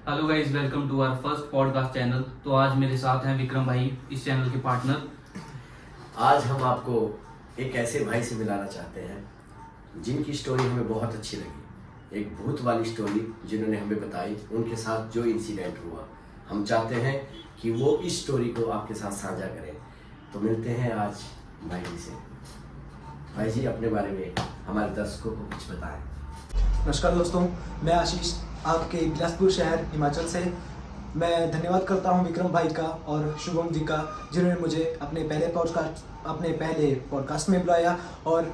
Hello guys, welcome to our first podcast channel. तो आज मेरे साथ हैं विक्रम भाई, इस चैनल के पार्टनर। आज हम आपको एक ऐसे भाई से मिलाना चाहते हैं जिनकी स्टोरी हमें बहुत अच्छी लगी। एक भूत वाली स्टोरी जिन्होंने हमें बताई, उनके साथ जो इंसिडेंट हुआ, हम चाहते हैं कि वो इस स्टोरी को आपके साथ साझा करें। तो मिलते हैं आज भाई जी से। भाई जी, अपने बारे में हमारे दर्शकों को कुछ बताएं। नमस्कार दोस्तों, मैं आशीष आपके बिलासपुर शहर हिमाचल से। मैं धन्यवाद करता हूं विक्रम भाई का और शुभम जी का, जिन्होंने मुझे अपने पहले पॉडकास्ट में बुलाया और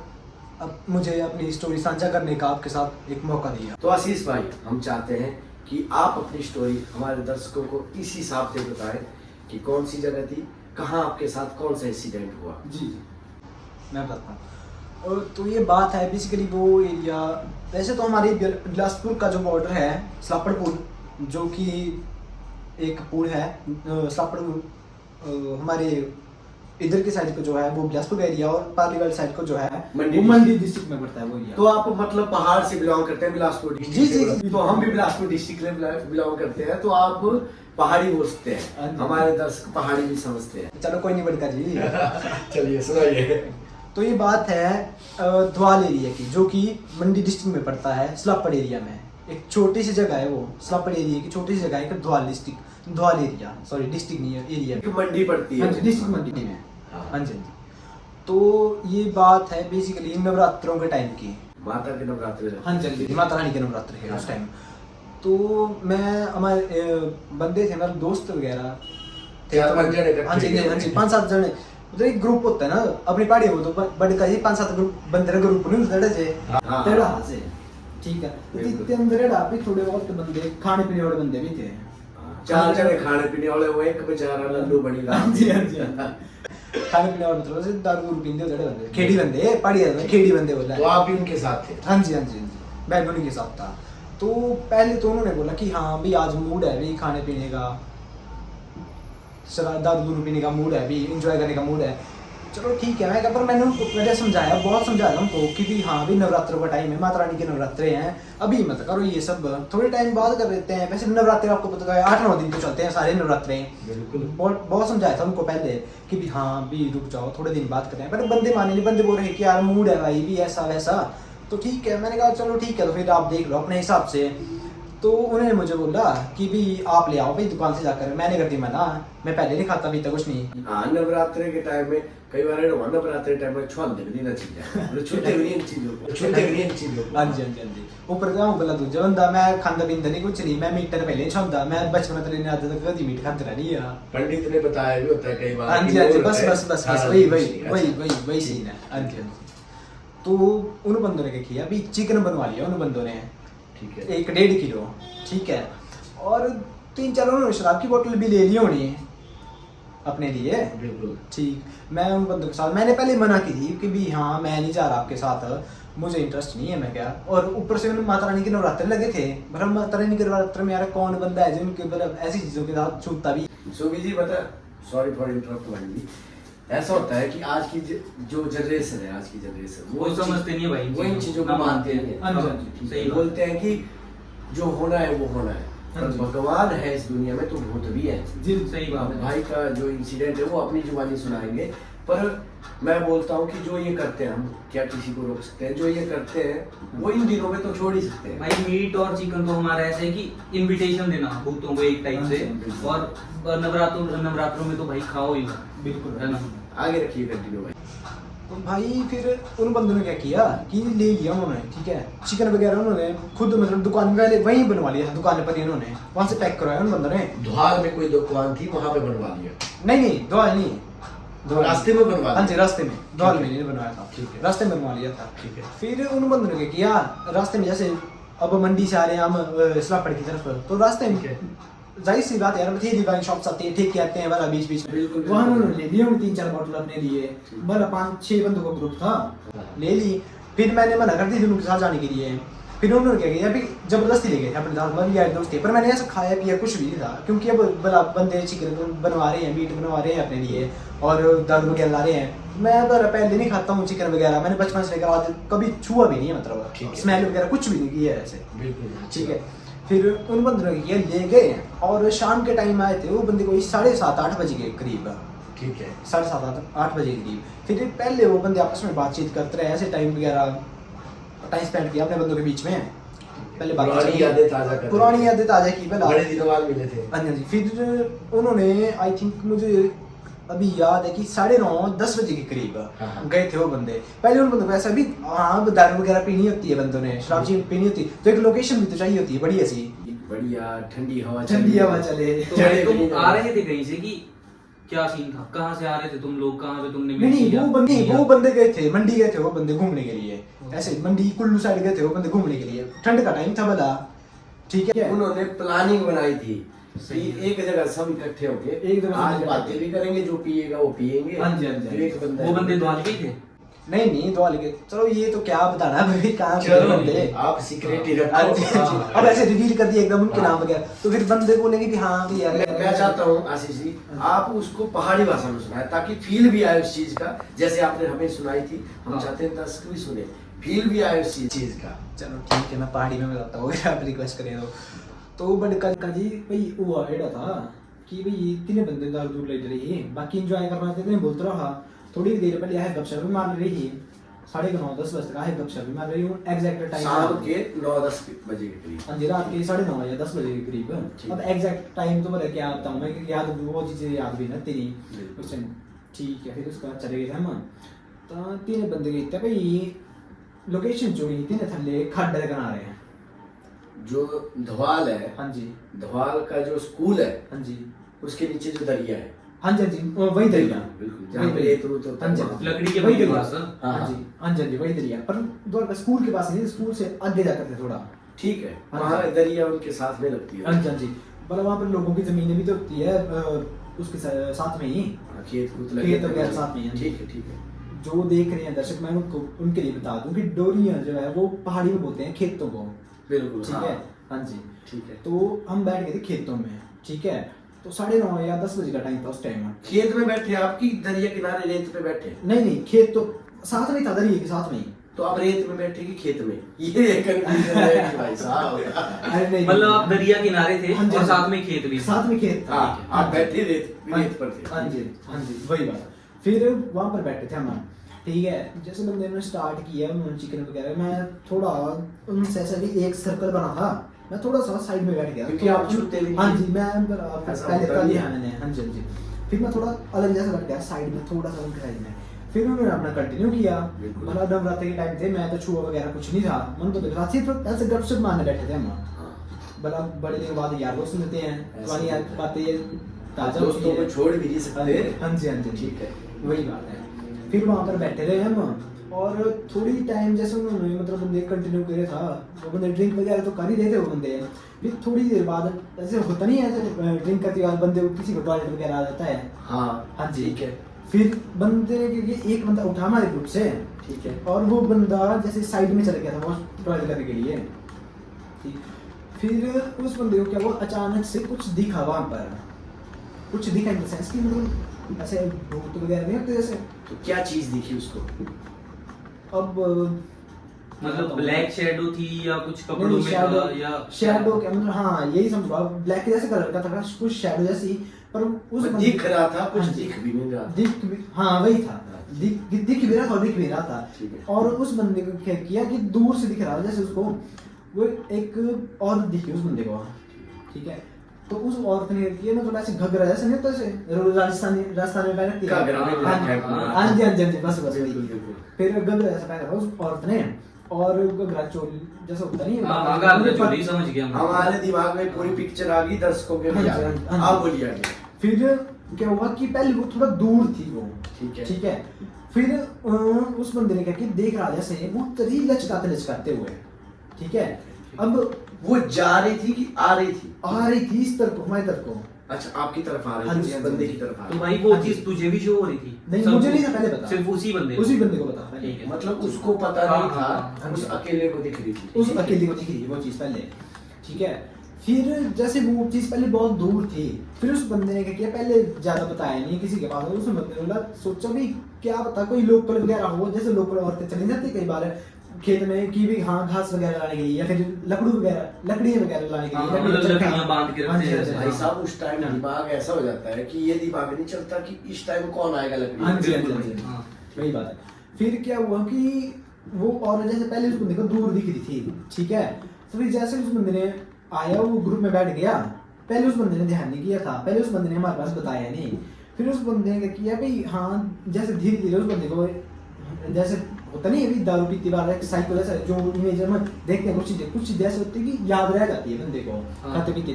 अब मुझे अपनी स्टोरी साझा करने का आपके साथ एक मौका दिया। तो आशीष भाई, हम चाहते हैं कि आप अपनी स्टोरी हमारे दर्शकों को इस हिसाब से बताएं कि कौन सी जगह थी, कहाँ आपके साथ कौन सा इंसिडेंट हुआ। जी मैं बताता हूँ। और तो ये बात है बेसिकली वो एरिया, वैसे तो हमारे बिलासपुर का जो बॉर्डर है सलापड़ पुल, जो कि एक पुल है सलापड़ पुल, हमारे इधर की साइड को जो है वो बिलासपुर का एरिया, और पार्ली वाली साइड को जो है मंडी डिस्ट्रिक्ट में पड़ता है वो एरिया। तो आप मतलब पहाड़ से बिलोंग करते हैं, बिलासपुर डिस्ट्रिक्ट जी, से। तो हम भी बिलासपुर डिस्ट्रिक्ट से बिलोंग करते हैं, तो आप पहाड़ी बोल सकते हैं, हमारे दर्शक पहाड़ी भी समझते हैं। चलो कोई नहीं बड़का जी। चलिए सुनाइए। तो ये बात है धवाल एरिया की, जो कि मंडी डिस्ट्रिक्ट में पड़ता है, सलापड़ एरिया में। एक छोटी सी जगह है वो, सलापड़ एरिया की छोटी सी जगह है, Dhawal district, Dhawal area, sorry district नहीं है, एरिया मंडी पड़ती है, डिस्ट्रिक्ट मंडी में। हाँ जी। तो ये बात है बेसिकली नवरात्रों के टाइम की, माता के नवरात्र। हाँ जी, माता रानी के नवरात्र है उस टाइम। तो मैं हमारे बंदे थे, हमारे दोस्त वगैरह थे, हाँ जी 5-7 जने। तो एक ग्रुप होता है ना अपनी पहाड़ी हो, तो बड़े का ही 5-7 ग्रुप बंदे ग्रुप नहीं होता से तेरा से, ठीक है। तो अंदर भी थोड़े बहुत बंदे खाने पीने वाले बंदे भी थे, 4 जने खाने पीने वाले, वो एक बेचारा लल्लू बड़ी। हाँ जी खाने पीने वाले मतलब से दारू दूर पीते होते बंदे, खेड़ी बंदे, पहाड़ी में खेड़ी बंदे बोला। तो आप भी उनके साथ थे? हाँ जी मैं भी उनके साथ था। तो पहले तो उन्होंने बोला कि हाँ भी आज मूड है भी खाने पीने का, दारू दूर पीने का मूड है भी, इंजॉय करने का मूड है। चलो ठीक है। मैं कहा, पर मैंने उनको पहले बहुत समझाया उनको कि भी हाँ भी नवरात्रों का टाइम है, माता रानी के नवरात्रे हैं, अभी मत करो ये सब, थोड़े टाइम बाद कर लेते हैं। वैसे नवरात्रे आपको पता है 8-9 दिन तो चलते हैं सारे नवरात्रे। बिल्कुल। बहुत समझाया था उनको पहले कि भी हाँ भी रुक जाओ, थोड़े दिन बाद करें, पर बंदे माने नहीं। बंदे बोल रहे कि यार मूड है भाई भी ऐसा वैसा। तो ठीक है, मैंने कहा चलो ठीक है, तो फिर आप देख लो अपने हिसाब से। तो उन्होंने मुझे बोला कि भी आप ले आओ भाई दुकान से जाकर। मैंने कर दी मना, मैं पहले नहीं खाता, अभी तक कुछ नहीं। हाँ, नवरात्रे के टाइम में कई बार नवरात्रे टाइम में छुआते भी नहीं चाहिए, छूते भी नहीं इन चीजों को। हाँ जी ऊपर का बोला दूजा बंदा, मैं खांदा पींदा नहीं कुछ नहीं, मैं मीट पहले छुंदा, मैं बचपन में लेने आता था, कभी मीट खाते नहीं है। पंडित ने बताया भी होता है कई बार। हाँ जी बस वही सीन है। हाँ जी तो उन बंदों ने क्या किया, अभी चिकन बनवा लिया उन बंदों ने, ठीक है, 1-1.5 किलो, ठीक है। और 3-4 उन्होंने शराब की बोतल भी ले ली होनी अपने लिए। बिल्कुल ठीक। मैं उन बंदों के साथ, मैंने पहले मना की थी कि भी हाँ मैं नहीं जा रहा आपके साथ, मुझे इंटरेस्ट नहीं है, मैं क्या। और ऊपर से उन्होंने माता रानी के नवरात्रे लगे थे, मतलब माता रानी के नवरात्रे में यार कौन बंदा है जो उनके मतलब ऐसी चीजों के साथ छूटता भी। सुबी जी बता, सॉरी फॉर इंटरप्ट भाई। ऐसा होता है कि आज की जो जनरेशन है, आज की जनरेशन वो समझते नहीं है भाई, वो इन चीजों को मानते हैं। सही बोलते हैं कि जो होना है वो होना है, पर भगवान है इस दुनिया में तो भूत भी है। जी सही बात है। भाई का जो इंसिडेंट है वो अपनी जुबानी सुनाएंगे, पर मैं बोलता हूँ कि जो ये करते हैं, हम क्या किसी को रोक सकते हैं? जो ये करते हैं वो इन दिनों में तो छोड़ ही सकते हैं भाई। मीट और चिकन तो हमारा ऐसा है कि इनविटेशन देना भूतों को एक टाइप से, और नवरात्रों में तो भाई खाओ ही, बिल्कुल है ना। आगे रखिए, कंटिन्यू भाई। तो भाई फिर उन बंदों ने क्या किया कि ले लिया उन्होंने, ठीक है। चिकन वगैरह उन्होंने खुद मतलब दुकान पहले वहीं बनवा लिया था, दुकान पर ही उन्होंने वहां से पैक करवाया उन बंदों ने। धुआल में कोई दुकान थी, वहां पे बनवा लिया? नहीं धुआल नहीं, रास्ते में बनवा। हाँ जी रास्ते में, धुआल में नहीं बनवाया था, ठीक है, रास्ते में बनवा लिया था, ठीक है। फिर उन बंदों ने क्या किया, रास्ते में जैसे अब मंडी से आ रहे हैं हम सलापड़ की तरफ, तो रास्ते में जाहिर सी बात यार, ठेली वाली शॉप्स आती है, ठेके आते हैं वाला बीच में, वहाँ उन्होंने ले लिए 3-4 बोतल अपने लिए, बड़ा 5-6 बंदों का ग्रुप था, ले ली। फिर मैंने मना कर दी थी उनके साथ जाने के लिए। फिर उन्होंने क्या किया, अभी जबरदस्ती ले गए अपने साथ, मतलब यार दोस्त थे, पर मैंने ऐसा खाया पिया कुछ भी नहीं था, क्योंकि अब बंदे चिकन बनवा रहे हैं, मीट बनवा रहे हैं अपने लिए, और दारू वगैरह ला रहे हैं। मैं पहले नहीं खाता हूँ चिकन वगैरह, मैंने बचपन से लेकर आज कभी छुआ भी नहीं है, मतलब स्मेल वगैरह कुछ भी नहीं किया है ऐसे, बिल्कुल, ठीक है। फिर उन बंदों ने ये ले गए और शाम के टाइम आए थे वो बंदे कोई 7:30-8 बजे के करीब, ठीक है। 7:30-8 बजे के करीब। फिर पहले वो बंदे आपस में बातचीत करते रहे, ऐसे टाइम वगैरह टाइम स्पेंड किया अपने बंदों के बीच में, पहले पुरानी यादें ताज़ा कर, पुरानी यादें ताज़ा की पहले, बड़े दिनों बाद मिले थे। हाँ जी। फिर उन्होंने आई थिंक मुझे अभी याद है कि 9:30-10 बजे के करीब हाँ। गए थे वो बंदे। पहले उन बंदों को ऐसा भी, हाँ दारू वगैरह पीनी होती है बंदों ने, शराब चीज पीनी होती है, तो एक लोकेशन भी तो चाहिए होती है बढ़िया सी, बढ़िया ठंडी हवा ठंडी हवा चले। तो भाई तुम आ रहे थे कहीं से कि क्या सीन था, कहाँ से आ रहे थे तुम लोग, कहाँ पे तुमने meet नहीं किया? वो बंदे गए थे मंडी, गए थे वो बंदे घूमने के लिए, ऐसे मंडी कुल्लू साइड गए थे वो बंदे घूमने के लिए, ठंड का टाइम था भला, ठीक है। उन्होंने प्लानिंग बनाई थी सही कि है। एक जगह सब इकट्ठे होके एक जगह सब आज इकट्ठे बातें भी करेंगे, जो पिएगा वो पिएंगे। हाँ जी, हाँ जी। फिर एक बंदा, वो बंदे द्वाल के ही थे? नहीं द्वाल के, चलो ये तो क्या बताना अभी, कहाँ के चलो बंदे, आप सीक्रेट ही हाँ जी, रखो। हाँ जी। अब ऐसे रिवील कर दिया एकदम उनके नाम वगैरह, तो फिर बंदे बोलेंगे कि हाँ कि यार मैं चाहता हूँ आशीष जी आप उसको पहाड़ी भाषा में सुनाए ताकि फील भी आए उस चीज का, जैसे आपने हमें सुनाई थी। हम हाँ। चाहते हैं दर्शक भी सुने, फील भी आए उस चीज का। चलो ठीक है, मैं पहाड़ी में बताता हूँ अगर आप रिक्वेस्ट करें तो बट का जी भाई वो एड़ा था कि भाई तीन बंदे दारू दूर ले रही, बाकी एंजॉय कर रहे थे, इतने बोलते रहा। थोड़ी देर पहले है गपशप भी मार रही, 9:30-10 बजे तक है गपशप भी मार रही हूँ, एग्जैक्ट टाइम शाम के 9-10 बजे के करीब। हाँ जी, रात के 9:30 या 10 बजे के करीब। ठीक। अब एग्जैक्ट टाइम तो मेरा क्या बताऊँ मैं, क्योंकि याद वो चीज़ें याद भी ना तेरी बिल्कुल। उस टाइम, ठीक है। फिर उसके बाद चले गए थे हम, तो तीन बंदे गए थे भाई, लोकेशन चुनी तीन थल्ले खड्ड कना रहे हैं। जो धवाल है, हाँ जी, धवाल का जो स्कूल है हाँ जी, उसके नीचे जो दरिया है, हाँ जी, हाँ जी, वही दरिया, बिल्कुल जहाँ पे रेत रूत होता हाँ जी, है वहाँ। लकड़ी के वही बंदे दरिया। पास, हाँ? हाँ जी, हाँ जी, वही दरिया, पर द्वारका स्कूल के पास नहीं, स्कूल से आगे जाकर थे थोड़ा। ठीक है, हाँ वहाँ जी। दरिया उनके साथ में लगती है। हाँ जी, हाँ जी, मतलब वहाँ पर लोगों की जमीनें भी तो होती है उसके साथ में ही, हाँ, खेत कूत खेत वगैरह साथ में ही। ठीक है, ठीक है। जो देख रहे हैं दर्शक, मैं उनको उनके लिए बता दूं कि डोरियां जो है वो पहाड़ी में बोलते हैं खेतों को, बिल्कुल, ठीक हाँ। है। हाँ जी, ठीक है। तो हम बैठ गए थे खेतों में, ठीक है। तो 9:30 या 10 बजे का टाइम था उस टाइम में। खेत में बैठे आपकी दरिया किनारे रेत पे बैठे, नहीं खेत तो साथ में था, दरिया के साथ में ही। तो आप रेत में बैठे कि खेत में, ये एक कंफ्यूजन है कि भाई साहब। अरे नहीं, मतलब आप दरिया किनारे थे हाँ जी, और हाँ साथ जी। में खेत भी था। साथ में खेत था। हाँ, आप बैठे रेत पर थे। हाँ जी, हाँ जी, वही बात। फिर वहाँ पर बैठे थे हम, ठीक है। जैसे बंदे ने स्टार्ट किया उन्होंने चिकन वगैरह, मैं थोड़ा उनसे ऐसा भी एक सर्कल बना था, मैं थोड़ा सा साइड में बैठ गया क्योंकि आप छूते भी नहीं। हाँ जी, मैं ऐसा पहले होता कर नहीं लिया है। मैंने, हाँ जी, हाँ जी। फिर मैं थोड़ा अलग जैसा बैठ गया साइड में, थोड़ा सा उनके साइड में। फिर उन्होंने अपना कंटिन्यू किया, बिल्कुल। मतलब नवरात्रि के टाइम थे, मैं तो छुआ वगैरह कुछ नहीं था, मन तो देखा सिर्फ ऐसे गपशप मारने बैठे थे हम। हाँ। बड़ा बड़े दिन बाद यार दोस्त मिलते हैं, ऐसे पुरानी याद होता है। बातें ये ताजा दोस्तों होती को है। छोड़ भी नहीं सकते। हाँ जी, हाँ जी, ठीक है। वही बात है। फिर वहाँ पर बैठे रहे हम, और थोड़ी टाइम जैसे उन्होंने मतलब बंदे कंटिन्यू करे था, वो बंदे ड्रिंक वगैरह तो कर ही रहे थे वो बंदे। फिर थोड़ी देर बाद ऐसे होता नहीं है, ड्रिंक करते बाद बंदे किसी को टॉयलेट वगैरह आ जाता है। हाँ, हाँ जी, ठीक है। फिर बंदे ने क्योंकि एक बंदा उठा हमारे ग्रुप से, ठीक है। और वो बंदा जैसे साइड में चला गया था वो टॉयलेट करने के लिए, ठीक। फिर उस बंदे को क्या हुआ, अचानक से कुछ दिखा वहाँ पर, कुछ दिखा इन द सेंस कि मतलब ऐसे भूत वगैरह नहीं होते जैसे। तो क्या चीज दिखी उसको? अब मतलब ब्लैक शेडो थी या कुछ कपड़ों नहीं, में था या शैडो क्या मतलब, हाँ यही समझो आप, ब्लैक जैसे कलर का था, कुछ शैडो जैसी, पर उस बंदे- दिख रहा था, कुछ हाँ जी। दिख भी नहीं रहा था। दिख भी, हाँ वही था, दिख भी रहा था और दिख भी रहा था। ठीक है। और उस बंदे को क्या किया कि दूर से दिख रहा था जैसे उसको, वो एक औरत दिखी उस बंदे को, ठीक है। तो उस औरत ने किया ना, थोड़ा ऐसे घघरा जैसे नहीं होता, ऐसे राजस्थान में पहनती है। घघरा में हाँ black है पूरा। हाँ जी, हाँ जी, हाँ जी, बस बस बिल्कुल, वही। बिल्कुल। फिर घघरा जैसा पहना था उस औरत ने, और घघरा चोली जैसा होता नहीं है, हाँ, घघरा चोली समझ गया मैं। हमारे दिमाग में पूरी पिक्चर आ गई, दर्शकों के भी हाँ आ जी, गई। हाँ जी। आप बोलिए आगे। फिर क्या हुआ कि पहले वो थोड़ा दूर थी वो, ठीक है। ठीक है। फिर उस बंदे ने क्या कि देख रहा जैसे वो तरी लचकाते हुए, ठीक है। अब वो जा रही थी कि आ रही थी? आ रही थी इस तरफ को, हमारी तरफ को। अच्छा, आपकी तरफ आ हाँ रही जी, थी, हाँ उस जी, बंदे हाँ की जी। तरफ आ तो रही भाई वो हाँ जी। चीज तुझे भी शो हो रही थी? नहीं, सबको? मुझे नहीं था पहले पता। सिर्फ उसी बंदे उसी बंदे को पता ठीक है। मतलब उसको पता हाँ, नहीं हाँ, था, हाँ, उस हाँ। अकेले को दिख रही थी। उस अकेले को दिख रही वो चीज पहले, ठीक है। फिर जैसे वो चीज पहले बहुत दूर थी, फिर उस बंदे ने क्या किया, पहले ज्यादा बताया नहीं किसी के पास, उस बंदे ने बोला, सोचा भी क्या पता कोई लोकल वगैरह हो, जैसे लोकल औरतें चली जाती कई बार खेत में की भी हाँ घास वगैरह लाने के लिए या फिर लकड़ियाँ वगैरह लाने के लिए हाँ, मतलब लकड़ियाँ बांध के रखते हैं हाँ जी, भाई साहब उस टाइम दिमाग ऐसा हो जाता है कि ये दिमाग नहीं चलता कि इस टाइम कौन आएगा लकड़ी हाँ जी, हाँ जी, बिल्कुल हाँ जी, हाँ। वही बात है। फिर क्या हुआ कि वो और जैसे पहले उस बंदे को दूर दिख रही थी, ठीक है, तो फिर जैसे उस बंदे ने आया वो ग्रुप में बैठ गया, पहले उस बंदे ने ध्यान नहीं किया था, पहले उस बंदे ने हमारे पास बताया नहीं, फिर उस बंदे ने क्या किया भाई हाँ जैसे धीरे धीरे उस बंदे को जैसे होता नहीं अभी दारू पीती बार एक साइकिल ऐसा जो इमेज में देखते हैं कुछ चीजें ऐसे होती है कि याद रह जाती है बंदे को हाँ। खाते पीते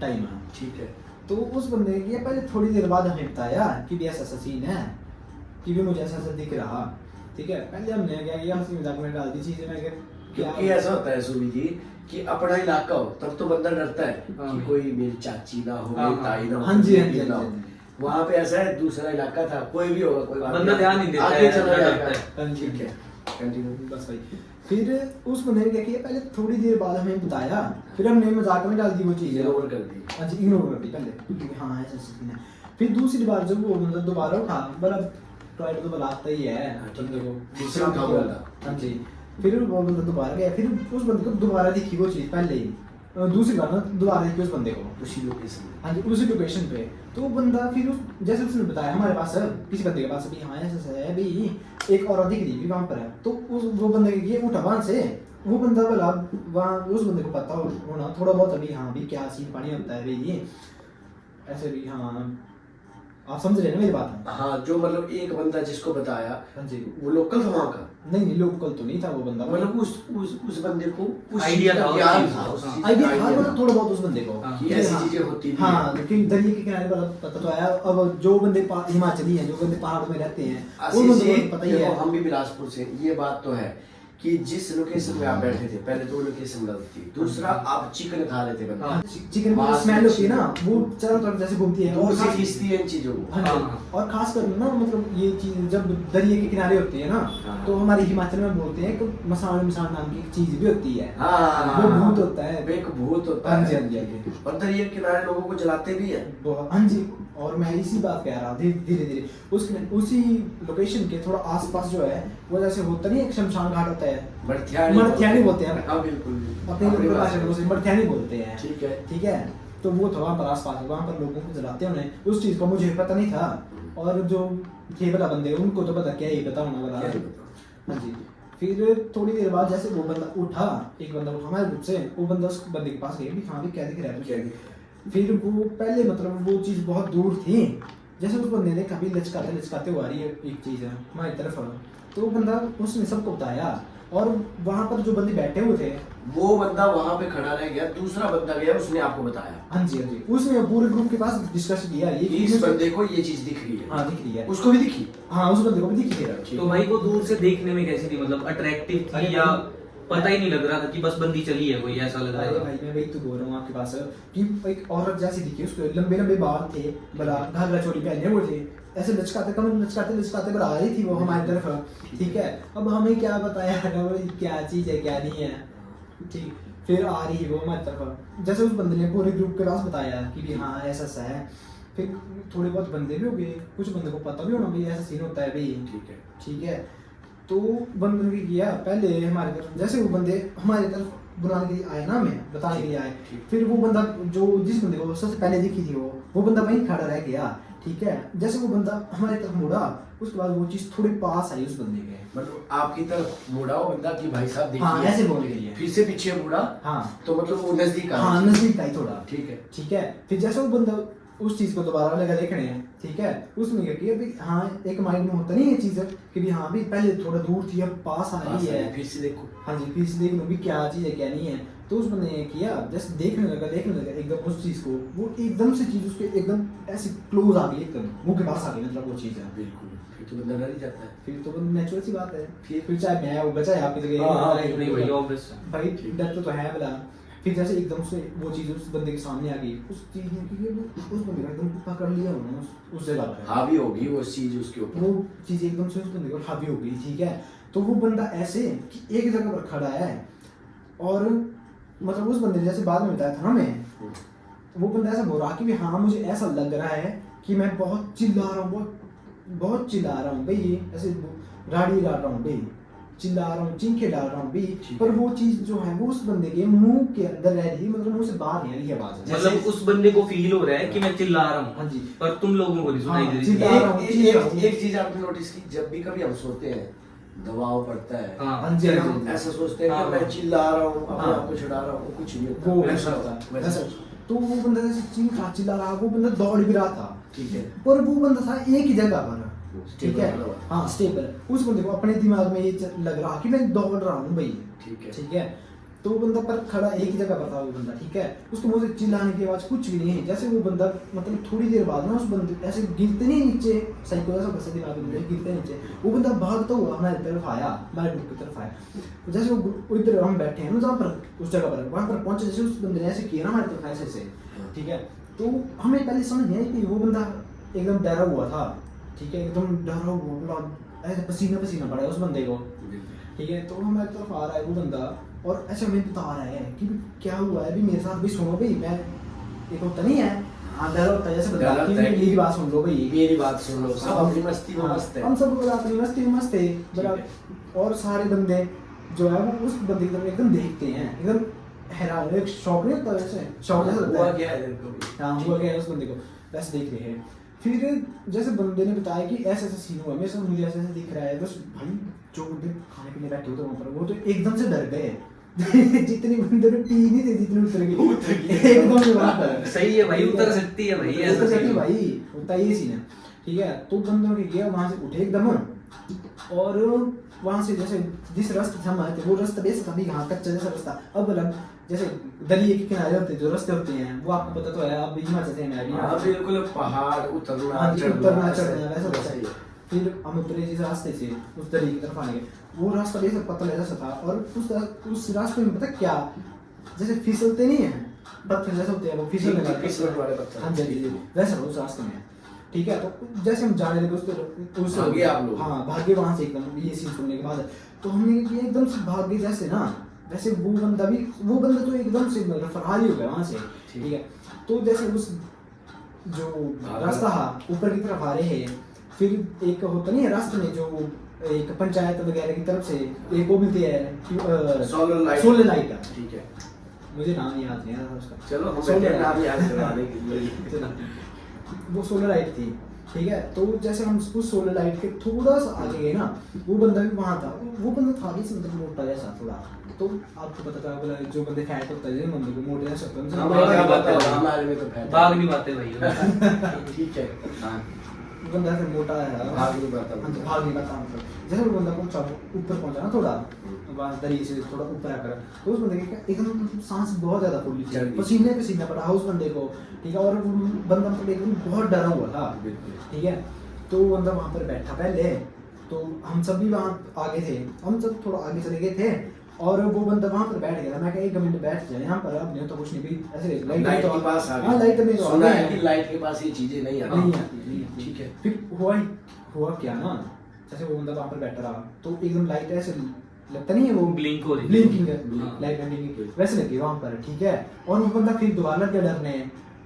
टाइम में। ठीक है। तो उस बंदे ने किया पहले थोड़ी देर बाद हमें बताया कि भी ऐसा सीन है कि भी मुझे ऐसा ऐसा दिख रहा, ठीक है, पहले हमने क्या किया हंसी मजाक में डाल दी चीजें, मैं क्योंकि ऐसा होता है सुबी जी कि अपना इलाका हो तब तो बंदा डरता है हाँ। कि कोई मेरी चाची ना हो, हाँ, मेरी ताई ना हो, हाँ जी, हाँ मेरी जी, ना हाँ हो। जी। वहाँ पे ऐसा है दूसरा इलाका था, कोई भी होगा कोई बात बंदा ध्यान नहीं देता आगे है, चला डरता जाएगा। है। हाँ जी, ठीक है, कंटिन्यू। बस भाई फिर उस बंदे ने क्या किया पहले थोड़ी देर बाद हमें बताया, फिर हमने मजाक में डाल दी वो चीजें, इग्नोर कर दी। हाँ जी इग्नोर कर दी पहले क्योंकि हाँ ऐसा सीन है। फिर दूसरी बार जब वो बंदा दोबारा उठा बड़ा टॉयलेट तो बुलाता ही है बंदे को, तीसरा उठा बंदा। हाँ जी, फिर वो बंदा दोबारा गया, फिर उस बंदे को दोबारा दिखी वो चीज पहले ही, दूसरी बार ना दोबारा दिखी उस बंदे को उसी लोकेशन में। हाँ जी उसी लोकेशन पे। तो वो बंदा फिर जैसे उसने बताया हमारे पास किसी बंदे के पास भी हाँ ऐसा है भाई एक और दिख रही वहाँ पर है, तो वो बंदे ये उठा वहाँ से, वो बंदा बोला वहाँ उस बंदे को पता होना थोड़ा बहुत अभी हाँ भी क्या सीन पानी होता है भाई ये ऐसे भी हाँ आप समझ रहे हैं ना मेरी बात? हाँ, जो मतलब एक बंदा जिसको बताया हाँ जी, वो लोकल था वहाँ का, नहीं लोकल तो नहीं था वो बंदा, मतलब उस बंदे को उस आइडिया चीज़ का था, ज्ञान उस था, चीज़ उस का। चीज़ का आइडिया आइडिया हाँ था। मतलब थोड़ा बहुत उस बंदे को हाँ, कि कि ऐसी हाँ, चीजें होती भी हाँ हैं। क्योंकि दरिया के किनारे वाला पता तो आया, अब जो बंदे हिमाचली हैं जो बंदे पहाड़ में रहते हैं उन आशीष बंदों जी, को पता ही देखो है। हम भी बिलासपुर से, ये बात तो है कि जिस लोकेशन में आप बैठे थे पहले तो लोकेशन गलत थी, दूसरा आप चिकन खा रहे थे बंदा, हाँ। चिकन की मांस स्मेल होती है ना मच्छी। वो चारों तरफ जैसे घूमती है दूर और से खास- खींचती है इन चीजों को। हाँ हाँ। जी, और खास कर ना मतलब ये चीज जब दरिया के किनारे होती है ना हाँ। तो हमारे हिमाचल में बोलते हैं कि मसान नाम की एक चीज भी होती है, हाँ, वो भूत होता है। एक भूत होता हाँ जी, है। हाँ जी, हाँ जी। और दरिया के किनारे लोगों को जलाते भी है। हाँ जी, और मैं इसी बात कह रहा धीरे धीरे उसी लोकेशन के थोड़ा आसपास जो है वो जैसे होता नहीं एक शमशान घाट होता है, मरथियानी बोलते हैं। हाँ बिल्कुल अपने अपनी लोकल भाषा भाषा में उसे मरथियानी बोलते हैं। ठीक है। ठीक है, तो वो था वहाँ पर आसपास, वहाँ पर लोगों को जलाते होने, उस चीज को मुझे पता नहीं था, और जो थे बता बंदे उनको तो पता क्या ही पता होना वाला। क्या ही पता। हाँ जी, फिर थोड़ी देर बाद जैसे वो बंदा उठा, एक बंदा उठा हमारे ग्रुप से, वो बंदा उस बंदे के पास गया भी हाँ भी क्या दिख रहा है क्या तुझे? फिर वो पहले मतलब वो चीज़ बहुत दूर थी, जैसे उस बंदे ने कभी लचकाते हुआ रही है एक चीज़ है हमारी तरफ, तो वो बंदा उसने सबको बताया, और वहाँ पर जो बंदे बैठे हुए थे वो बंदा वहां पे खड़ा रह गया, दूसरा बंदा गया, उसने आपको बताया हाँ जी हाँ जी, उसने पूरे ग्रुप के पास डिस्कस किया ये कि इस बंदे को ये चीज दिख रही है। हाँ दिख रही है, उसको भी दिखी। हाँ उस बंदे को भी दिख रहा है। तो भाई वो दूर से देखने में कैसी थी, मतलब अट्रैक्टिव अरे थी या भाई- पता ही नहीं लग रहा था कि बस बंदी चली है कोई, ऐसा लग अरे रहा था? भाई मैं वही तो बोल रहा हूँ आपके पास कि एक औरत जैसी दिखी, उसके लंबे लंबे बाल थे, बड़ा घाघरा चोली पहने हुए थे, ऐसे लचकाते बड़ा आ रही थी वो हमारी तरफ। ठीक है, अब हमें क्या बताया क्या चीज है क्या नहीं है, ठीक, फिर आ रही वो हमारी तरफ, जैसे उस बंदे ने पूरे ग्रुप के पास बताया कि भी हाँ ऐसा सा है, फिर थोड़े बहुत बंदे भी हो गए, कुछ बंदे को पता भी होना भाई ऐसा सीन होता है भाई। ठीक है। ठीक है, तो बंदे ने किया पहले हमारे तरफ, जैसे वो बंदे हमारी तरफ बुलाने के लिए आए ना, हमें बताने के लिए आए, फिर वो बंदा जो जिस बंदे को सबसे पहले दिखी थी वो बंदा वहीं खड़ा रह गया। ठीक है, जैसे वो बंदा हमारी तरफ मुड़ा, उसके बाद वो चीज थोड़ी पास आई उस बंदे के, मतलब आपकी तरफ मुड़ा वो बंदा कि भाई साहब देखिए। हाँ ऐसे बोलने के लिए, फिर से पीछे मुड़ा, हाँ तो मतलब वो नजदीक आ हाँ गया। नजदीक आई थोड़ा। ठीक है। ठीक है, फिर जैसे वो बंदा उस चीज को दोबारा लगा देखने, ठीक है, उसने क्या किया भी हाँ एक माइंड में होता नहीं ये चीज कि भी हाँ भी पहले थोड़ा दूर थी अब पास आ रही है, फिर से देखो। हाँ जी फिर से देख लो भी क्या चीज है क्या नहीं है। तो उस बंदे ने किया जैसे देखने लगा एकदम उस चीज को, वो एकदम से चीज उसके एकदम ऐसे क्लोज आ गई, एकदम मुंह के पास आ गई, मतलब वो चीज है। बिल्कुल, फिर तो बंदा डर ही जाता है। फिर तो नेचुरल सी बात है, फिर चाहे मैं वो बचाए आपकी जगह हाँ, नहीं भाई ऑब्वियस है। भाई डर तो है बोला। फिर जैसे एकदम से वो चीज उस बंदे के सामने आ गई, उस चीज ने कि उस बंदे का एकदम पकड़ लिया उन्होंने उस जगह पे, हावी होगी वो चीज उसके ऊपर। वो चीज एकदम से उस बंदे को हावी हो गई। ठीक है, तो वो बंदा ऐसे कि एक जगह पर खड़ा है, और मतलब उस बंदे ने जैसे बाद में बताया था हमें, वो बंदा ऐसा बोल रहा कि भी हाँ मुझे ऐसा लग रहा है कि मैं बहुत चिल्ला रहा हूँ, बहुत चिल्ला रहा हूँ भाई, ऐसे राड़ी गाड़ रहा हूँ भाई। चिल्ला रहा हूँ, चीखे डाल रहा हूँ भी, पर वो चीज जो है वो उस बंदे के मुंह के अंदर रह रही, मतलब मुंह से बाहर नहीं आ रही आवाज। मतलब उस बंदे को फील हो रहा है कि मैं चिल्ला रहा हूँ, हाँ जी, पर तुम लोगों को नहीं सुनाई दे रही। चिल्ला रहा हूँ, एक चीज आपने नोटिस की, जब भी कभी हम सोते हैं दबाव पड़ता है, हाँ जी, फिर हाँ, हम ऐसा सोचते हैं कि मैं चिल्ला रहा हूँ, अपने आप को छुड़ा रहा हूँ, कुछ नहीं होता, वो वैसा वैसा होता होता है, है, वैसा। तो वो बंदा जैसे चीखा चिल्ला रहा, वो बंदा दौड़ भी रहा था, ठीक है, पर वो बंदा था एक ही जगह पर, ठीक है, Stable रहा। हाँ स्टेबल। उस बंदे को अपने दिमाग में ये लग रहा कि मैं दौड़ रहा हूँ भाई, ठीक है, ठीक है। तो वो बंदा पर खड़ा एक ही जगह पर था वो बंदा, ठीक है। उसके मुंह से चिल्लाने की आवाज कुछ भी नहीं है। जैसे वो बंदा मतलब थोड़ी देर बाद ना उस बंदे ऐसे गिरते नहीं नीचे, साइको ऐसा बस दिमाग में गिरते नीचे, वो बंदा भागता हुआ हमारी तरफ आया, हमारे ग्रुप की तरफ आया। तो जैसे वो इधर हम बैठे हैं ना जहाँ पर उस जगह पर, वहाँ पर पहुंचे, जैसे उस बंदे ने ऐसे किया ना हमारी तरफ ऐसे से, ठीक है। तो हमें पहले समझ नहीं आई कि वो बंदा एकदम डरा हुआ था, ठीक है, एकदम डरा हुआ, ऐसे पसीना पसीना पड़ा है उस बंदे को, ठीक है। तो हमारी तरफ आ रहा है वो बंदा और ऐसे हमें बता रहा है कि क्या हुआ है अभी मेरे साथ भी, सुनो भाई, मैं एक होता नहीं है, हाँ डर होता है, जैसे बता कि मेरी बात सुन लो भाई, मेरी बात सुन लो, सब अपनी मस्ती में मस्त है, हम सब अपनी मस्ती में मस्त है बराबर। और सारे बंदे जो है वो उस बंदे की तरफ एकदम देखते हैं, एकदम हैरान, एक शौक नहीं होता वैसे, शौक जैसा लगता हुआ है, क्या है तेरे को, हाँ हुआ क्या है उस बंदे को, वैसे देख रहे हैं। फिर जैसे बंदे ने बताया कि ऐसा ऐसा सीन हुआ, मेरे साथ मुझे ऐसा ऐसा दिख रहा है, बस भाई जो बंदे खाने पीने बैठे होते वहाँ पर वो तो एकदम से डर गए जितनी बंदे ने पी नहीं थी जितनी उतर गई एकदम से वहाँ पर। सही है भाई, उतर सकती है भाई, ऐसा उतर सकती है सीन। भाई, होता ये सीन है, ठीक है। तो बंदों ने किया, वहाँ से उठे एकदम और वहाँ से जैसे जिस रास्ते से हम आए थे वो रास्ता बेस था भी, हाँ कच्चा जैसा रास्ता। अब अलग जैसे दरिए के किनारे होते जो रास्ते होते हैं वो आपको पता तो है, अब हिमाचल से मैं भी हाँ बिल्कुल, पहाड़ उतरना हाँ जी, उतरना चढ़ना वैसा वैसा वैसा ही ही। है। फिर हम उतरे जिस रास्ते से उस दरिए की तरफ आने, वो रास्ता बेस पतला जैसा था, और उस रास्ते में पता क्या, जैसे फिसलते नहीं है पत्थर जैसे होते हैं वो फिसलने वाले पत्थर, हाँ जी, वैसा उस रास्ते में, ठीक है। तो जैसे हम जाने लगे उस भागे आप लोग? हाँ भागे वहाँ से एकदम, ये सीन सुनने के बाद तो हमने किया एकदम से भागे जैसे ना, वैसे वो बंदा तो एकदम से मतलब फरार ही हो गया वहाँ से, ठीक है। तो जैसे उस जो रास्ता था ऊपर की तरफ आ रहे हैं, फिर एक होता नहीं है रास्ते में जो एक पंचायत वगैरह की तरफ से एक वो मिलती है सोलर लाइट का, ठीक है, मुझे नाम याद नहीं आ रहा उसका, चलो हम सोलर बैठे नाम याद करवाने के लिए वो सोलर लाइट थी, ठीक है। तो जैसे हम उस सोलर लाइट के थोड़ा सा आगे गए ना, वो बंदा भी वहाँ था, वो बंदा था भी मतलब मोटा जैसा थोड़ा, तो आपको पता था बोला जो बंदे फैट होता है बंदे को मोटे जैसा होता है, हमारे में तो फैट भाग नहीं पाते भाई। ठीक है, हाँ वो बंदा फिर मोटा है, भाग नहीं पाता, भाग नहीं पाता मतलब। जैसे वो बंदा पहुंचा ऊपर पहुंचा ना थोड़ा वहाँ दरिए से थोड़ा ऊपर आकर, तो उस बंदे के एकदम सांस बहुत ज्यादा फूली थी, पसीने पसीना पड़ा उस बंदे को, ठीक है। और बंदा मतलब एकदम बहुत डरा हुआ था, ठीक है। तो वो बंदा वहाँ पर बैठा पहले, तो हम सब भी वहाँ आगे थे, हम सब थोड़ा आगे चले गए थे, और वो बंदा वहाँ पर बैठ गया था। मैं कहा 1 मिनट बैठ जाए यहाँ पर, अब नहीं तो कुछ नहीं भी ऐसे लाइट के पास आ गया, हाँ लाइट में तो सुना है कि लाइट के पास ये चीजें नहीं आती, ठीक है। फिर हुआ क्या ना, जैसे वो बंदा वहाँ पर बैठा रहा तो एकदम लाइट ऐसे लगता नहीं है वो ब्लिंक हो रही, ब्लिंकिंग है, हाँ। लाइट ब्लिंकिंग वैसे लगी वहाँ पर, ठीक है। और वो बंदा फिर दोबारा लग गया डरने,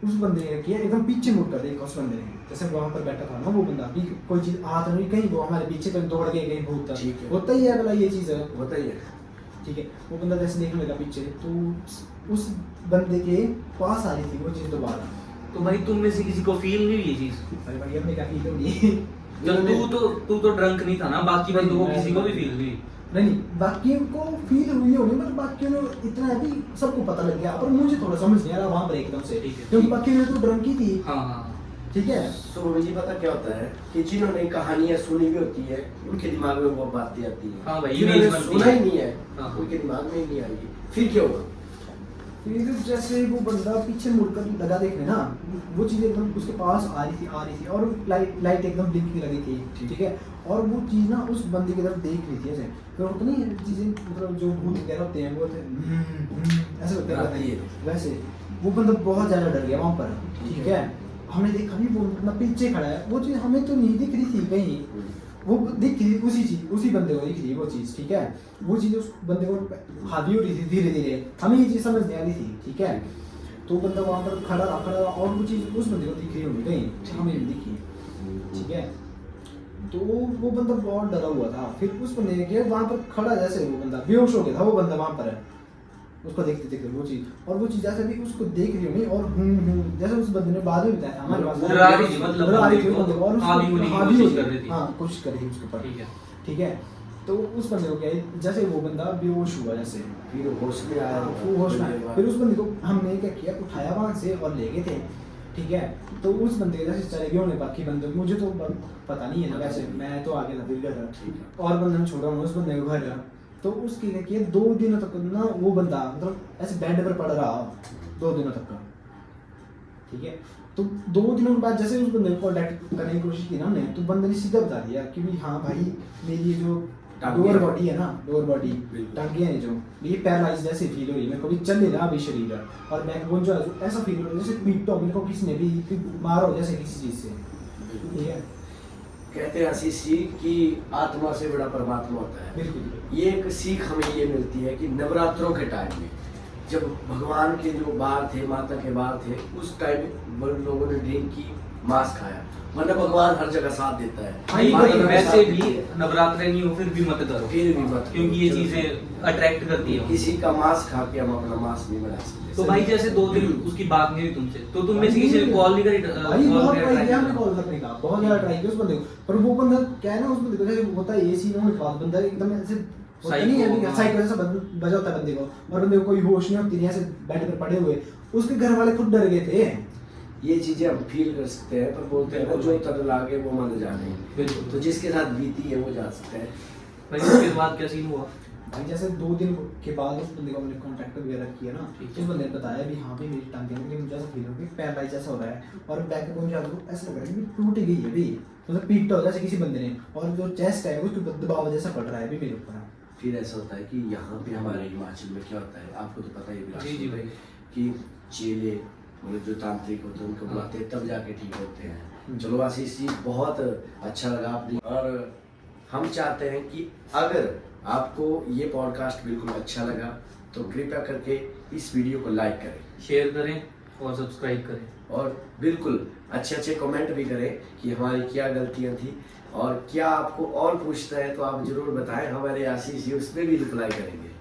उस बंदे ने किया एकदम पीछे मुड़ कर देखा उस बंदे ने, जैसे वहाँ पर बैठा था ना वो बंदा भी, कोई चीज आ तो नहीं कहीं, वो हमारे पीछे तो दौड़ के कहीं भूत ठीक है, होता ही है बोला ये चीज है, होता ही है, ठीक है। वो बंदा जैसे देखने लगा पीछे, तो उस बंदे के पास आ रही थी वो चीज दोबारा। तो भाई तुम में से किसी को फील नहीं हुई ये चीज? अरे भाई हमने क्या फील होगी जब तू तो ड्रंक नहीं था ना, बाकी बंदों को किसी को भी फील हुई? नहीं, बाकियों को फील हुई होगी, मतलब बाकियों ने इतना है कि सबको पता लग गया, पर मुझे थोड़ा समझ नहीं आ रहा वहाँ पर एकदम से, ठीक है। क्योंकि बाकी ने तो ड्रंक ही थी, हाँ, ठीक है। तो जी पता क्या होता है कि जिन्होंने कहानियां सुनी भी होती है उनके दिमाग में वो बातें आती है, हाँ भाई, जिन्होंने इमेज बनती सुना है। ही नहीं है हाँ। उनके दिमाग में ही नहीं आएगी, फिर क्या होगा? फिर जैसे वो बंदा पीछे मुड़कर लगा देखने ना, वो चीज़ एकदम उसके पास आ रही थी और लाइट एकदम ब्लिंकिंग लगी थी, ठीक है। और वो चीज़ ना उस बंदे की तरफ देख रही थी ऐसे, तो होता नहीं है चीज़ें, मतलब जो भूत वगैरह होते हैं वो ऐसे होते हैं, वैसे वो बंदा बहुत ज़्यादा डर गया वहाँ पर, ठीक है। हमने देखा भी वो अपना पीछे खड़ा है, वो चीज़ हमें तो नहीं दिख रही थी कहीं, वो दिख रही उसी बंदे को दिख रही वो चीज़, ठीक है। वो चीज़ उस बंदे को हावी हो रही थी धीरे धीरे, हमें ये चीज़ समझ नहीं आ रही थी, ठीक है। तो बंदा वहाँ पर खड़ा रहा और वो चीज़ उस बंदे को दिख रही होगी कहीं, हमें नहीं दिखी, ठीक है। तो वो बंदा बहुत डरा हुआ था। फिर उस बंदे ने किया, वहाँ पर खड़ा जैसे वो बंदा बेहोश हो गया था, वो बंदा वहाँ पर है, उसको देखते देखते वो चीज़, और वो चीज़ जैसे भी उसको देख रही होगी, और जैसे उस बंदे ने बाद में बताया था हमारे पास, डरा रही थी, मतलब डरा रही थी बंदे को, और हावी होने की हावी कोशिश हो कर रही थी। हाँ, कोशिश कर रही थी उसके ऊपर। ठीक है। ठीक है, तो उस बंदे को क्या है, जैसे वो बंदा बेहोश हुआ, जैसे फिर होश में आया, वो होश में आया। फिर उस बंदे को हमने क्या किया, उठाया वहाँ से और ले गए थे। ठीक है, तो उस बंदे जैसे चले गए उन्हें, बाकी बंदे मुझे तो पता नहीं है ना, वैसे मैं तो आगे था फिर और बंदे ने छोड़ा उस बंदे को घर, तो उसकी क्या किया, 2 दिनों तक ना वो बंदा मतलब ऐसे बेड पर पड़ रहा 2 दिनों तक का। ठीक है, तो 2 दिनों के बाद जैसे उस बंदे को कॉन्टैक्ट करने की कोशिश की ना हमने, तो बंदे ने सीधा बता दिया कि भी हाँ भाई, मेरी जो लोअर बॉडी है ना, लोअर बॉडी टांगे हैं जो, ये पैरालाइज जैसे फील हो रही है, मेरे को भी चल नहीं रहा अभी शरीर, और बैकबोन जो है ऐसा फील हो रहा है जैसे पीट हो, मेरे को किसी ने भी मार हो जैसे किसी चीज़ से। ठीक है, कहते हैं आशीष जी कि आत्मा से बड़ा परमात्मा होता है। बिल्कुल। ये एक सीख हमें ये मिलती है कि नवरात्रों के टाइम में जब भगवान के जो बाहर थे, माता के बाहर थे, उस टाइम लोगों ने ड्रिंक की, मांस खाया, वरना भगवान हर जगह साथ देता है। भाई माता भाई का वैसे साथ भी देती है। नवरात्रे नहीं हो फिर भी मत करो, फिर भी मत, क्योंकि ये चीजें अट्रैक्ट करती है। किसी का मांस खा के हम अपना मांस नहीं बढ़ा सकते। तो भाई जैसे 2 दिन उसकी बात नहीं हुई तुमसे, तो तुम में से किसी ने कॉल नहीं करी? भाई बहुत ट्राई किया हमने कॉल करने का, बहुत ज्यादा ट्राई किया उस बंदे को, पर वो बंदा क्या है ना, उस बंदे को जैसे होता है ये सीन होने के बाद बंदा एकदम ऐसे होता नहीं है कि साइको जैसा बजा होता है बंदे को, और बंदे को कोई होश नहीं होती, ऐसे बेड पर पड़े हुए, उसके घर वाले खुद डर गए थे। ये चीजें हम फील कर सकते हैं, पर बोलते हैं ना जो तरह लागे वो मन जाने। बिल्कुल। तो जिसके साथ बीती है वो जा सकता है। भाई उसके बाद क्या सीन हुआ? भाई जैसे 2 दिन के बाद उस बंदे को हमने कांटेक्ट वगैरह किया ना, ठीक उस बंदे ने बताया भी हाँ भाई मेरी टांगे में मुझे ऐसा फील हो गया, पैरालाइज जैसा हो रहा है, और बैकबोन जो है वो ऐसा लग रहा है कि टूट गई है भी, मतलब पीटता हो जैसे किसी बंदे ने, और जो चेस्ट है उसके ऊपर दबाव जैसा पड़ रहा है भी मेरे ऊपर। फिर ऐसा होता है कि यहाँ पे हमारे हिमाचल में क्या होता है, आपको तो पता ही है जी जी भाई, कि चेले मतलब जो तांत्रिक होते हैं उनको बुलाते हैं, तब जाके ठीक होते हैं। चलो आशीष जी, बहुत अच्छा लगा आपने, और हम चाहते हैं कि अगर आपको ये पॉडकास्ट बिल्कुल अच्छा लगा तो कृपया करके इस वीडियो को लाइक करें, शेयर करें और सब्सक्राइब करें, और बिल्कुल अच्छे अच्छे कमेंट भी करें कि हमारी क्या गलतियां थी, और क्या आपको और पूछना है तो आप जरूर बताएं, हमारे आशीष जी उस पर भी रिप्लाई करेंगे।